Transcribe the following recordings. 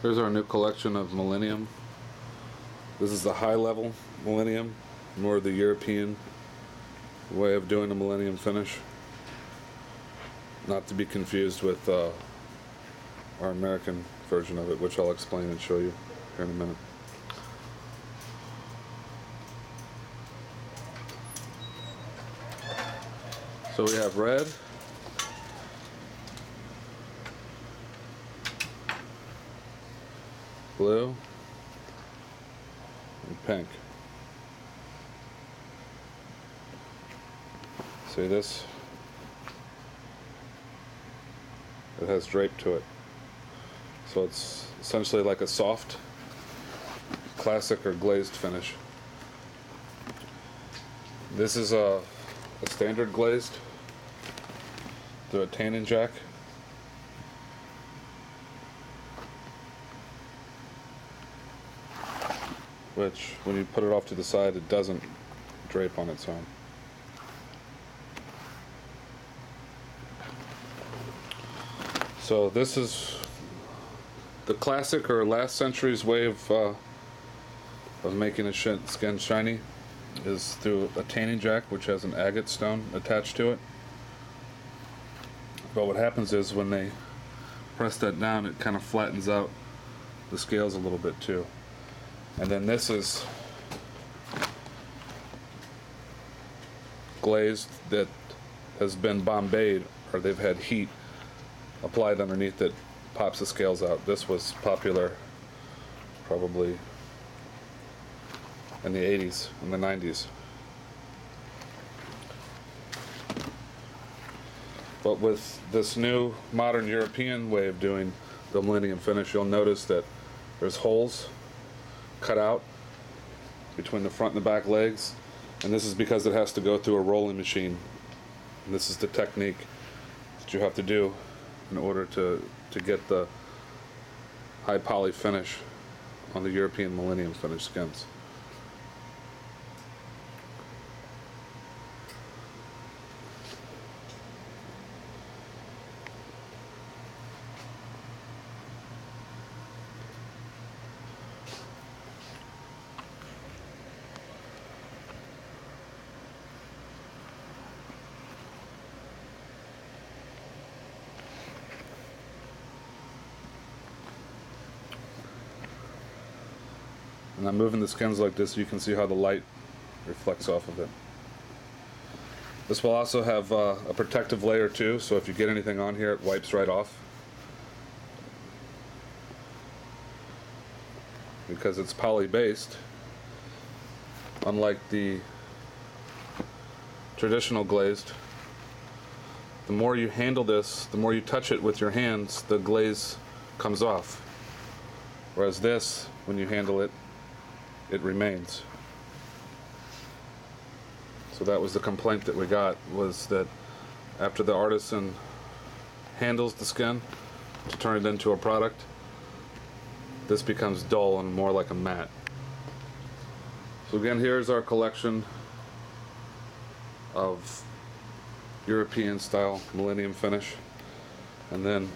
Here's our new collection of Millennium. This is the high level Millennium, more the European way of doing a Millennium finish. Not to be confused with our American version of it, which I'll explain and show you here in a minute. So we have red, blue, and pink. See this? It has drape to it. So it's essentially like a soft, classic or glazed finish. This is a standard glazed through a tanning jack. Which, when you put it off to the side, it doesn't drape on its own. So this is the classic or last century's way of making a skin shiny, is through a tanning jack, which has an agate stone attached to it. But what happens is when they press that down, it kind of flattens out the scales a little bit too. And then this is glazed that has been Bombayed, or they've had heat applied underneath that pops the scales out. This was popular probably in the 80s and the 90s. But with this new modern European way of doing the Millennium finish, you'll notice that there's holes cut out between the front and the back legs, and this is because it has to go through a rolling machine. And this is the technique that you have to do in order to get the high poly finish on the European Millennium finish skins. And I'm moving the skins like this so you can see how the light reflects off of it. This will also have a protective layer too, so if you get anything on here, it wipes right off. Because it's poly based, unlike the traditional glazed, the more you handle this, the more you touch it with your hands, the glaze comes off. Whereas this, when you handle it, it remains. So that was the complaint that we got, was that after the artisan handles the skin to turn it into a product, this becomes dull and more like a matte. So again, here's our collection of European style Millennium finish. And then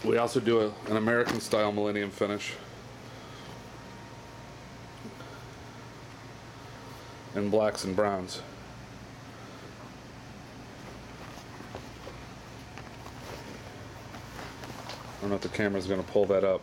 we also do an American style Millennium finish in blacks and browns. I don't know if the camera's going to pull that up.